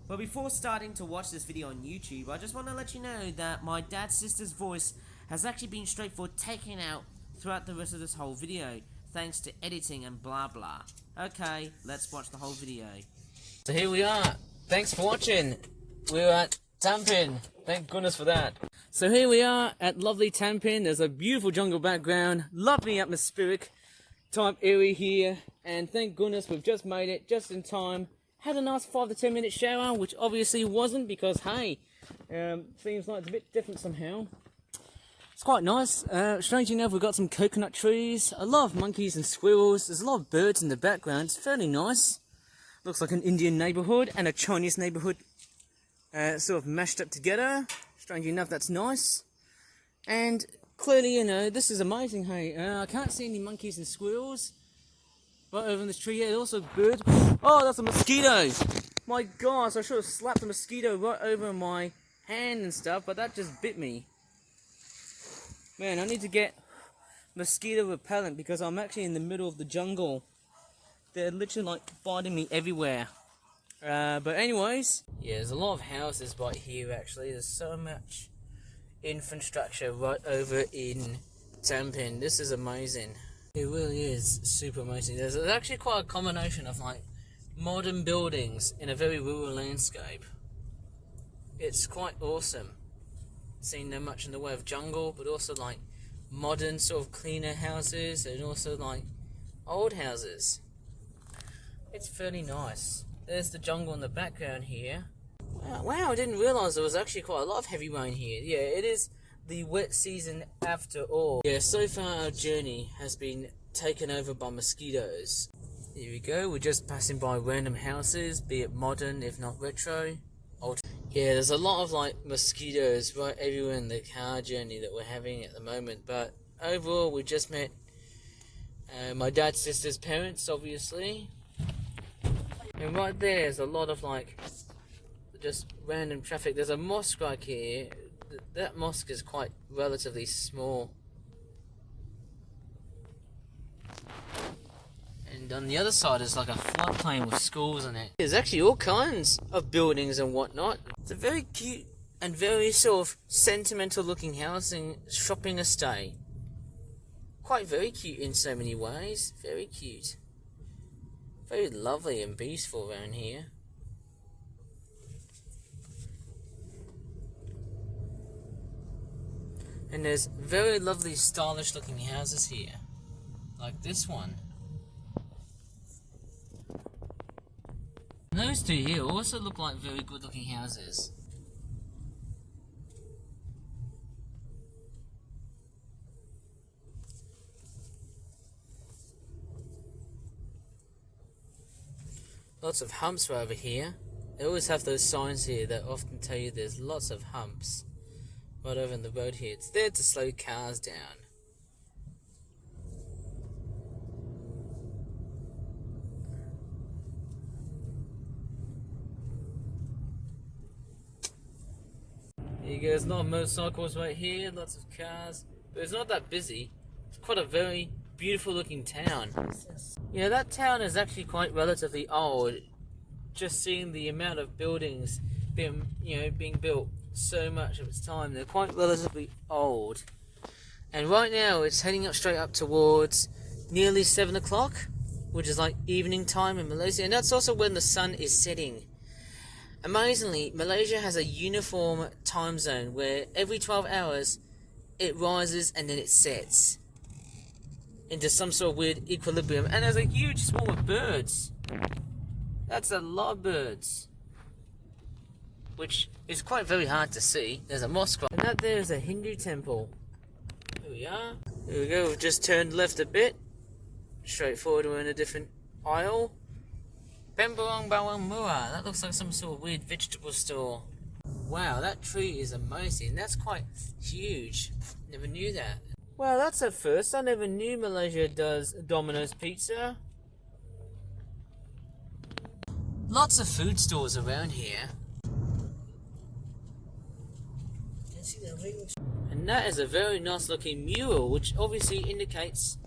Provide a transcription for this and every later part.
But before starting to watch this video on YouTube, I just want to let you know that my dad's sister's voice has actually been straightforward taken out throughout the rest of this whole video, thanks to editing and blah blah. Okay, let's watch the whole video. So here we are. Thanks for watching. We're at Tampin. Thank goodness for that. So here we are at lovely Tampin. There's a beautiful jungle background, lovely atmospheric type area here, and thank goodness we've just made it just in time. Had a nice 5 to 10 minute shower, which obviously wasn't because hey, seems like it's a bit different somehow. It's quite nice. Strangely enough, we've got some coconut trees, a lot of monkeys and squirrels. There's a lot of birds in the background. It's fairly nice. Looks like an Indian neighborhood and a Chinese neighborhood sort of mashed up together. Strangely enough, that's nice. And clearly, you know, this is amazing. Hey, I can't see any monkeys and squirrels right over in this tree here. Also birds. Oh, that's a mosquito. My gosh, I should have slapped the mosquito right over my hand and stuff, but that just bit me. Man, I need to get mosquito repellent because I'm actually in the middle of the jungle. They're literally like biting me everywhere. But anyways, yeah, there's a lot of houses right here actually. There's so much infrastructure right over in Tampin. This is amazing. It really is super amazing. There's actually quite a combination of like modern buildings in a very rural landscape. It's quite awesome. Seeing no much in the way of jungle, but also like modern sort of cleaner houses and also like old houses. It's fairly nice. There's the jungle in the background here. Wow, I didn't realise there was actually quite a lot of heavy rain here. Yeah, it is the wet season after all. Yeah, so far our journey has been taken over by mosquitoes. Here we go, we're just passing by random houses, be it modern if not retro. Old. Yeah, there's a lot of like mosquitoes right everywhere in the car journey that we're having at the moment. But overall, we just met my dad's sister's parents, obviously. And right there's a lot of like just random traffic. There's a mosque right here. That mosque is quite relatively small. And on the other side is like a floodplain with schools in it. There's actually all kinds of buildings and whatnot. It's a very cute and very sort of sentimental looking housing shopping estate. Quite very cute in so many ways. Very cute. Very lovely and peaceful around here. And there's very lovely stylish looking houses here. Like this one. And those two here also look like very good looking houses. Lots of humps right over here. They always have those signs here that often tell you there's lots of humps right over in the road here. It's there to slow cars down. There you go, there's a lot of motorcycles right here, lots of cars, but it's not that busy. It's quite a very beautiful looking town. Yeah, that town is actually quite relatively old. Just seeing the amount of buildings being built so much of its time, they're quite relatively old. And right now it's heading up straight up towards nearly 7 o'clock, which is like evening time in Malaysia, and that's also when the sun is setting. Amazingly, Malaysia has a uniform time zone where every 12 hours it rises and then it sets into some sort of weird equilibrium. And there's a huge swarm of birds. That's a lot of birds, which is quite very hard to see. There's a mosque, and that there is a Hindu temple. Here we are. Here we go. We've just turned left a bit. Straight forward, we're in a different aisle. Pembarong Bawang Murah. That looks like some sort of weird vegetable store. Wow, that tree is amazing. That's quite huge. Never knew that. Well, that's a first. I never knew Malaysia does Domino's Pizza. Lots of food stores around here. And that is a very nice looking mural, which obviously indicates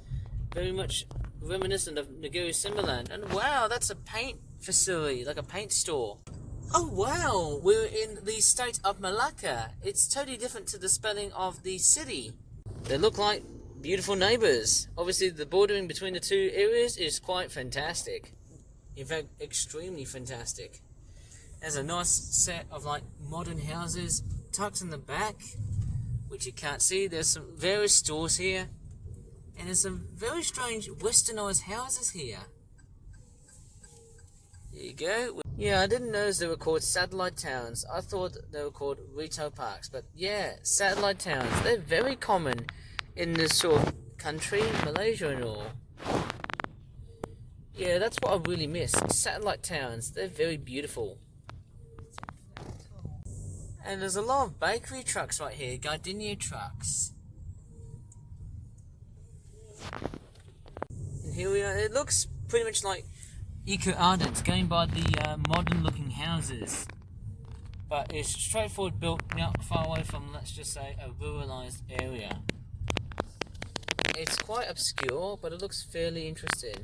very much reminiscent of Negeri Sembilan. And wow, that's a paint facility, like a paint store. Oh wow, we're in the state of Malacca. It's totally different to the spelling of the city. They look like beautiful neighbours. Obviously the bordering between the two areas is quite fantastic. In fact, extremely fantastic. There's a nice set of like modern houses tucked in the back, which you can't see. There's some various stores here, and there's some very strange westernized houses here. There you go. Yeah, I didn't notice they were called satellite towns. I thought they were called retail parks. But yeah, satellite towns. They're very common in this sort of country, Malaysia and all. Yeah, that's what I really miss. Satellite towns. They're very beautiful. And there's a lot of bakery trucks right here. Gardenia trucks. And here we are. It looks pretty much like Eco Ardents, going by the modern looking houses, but it's straightforward built, not far away from, let's just say, a ruralised area. It's quite obscure, but it looks fairly interesting.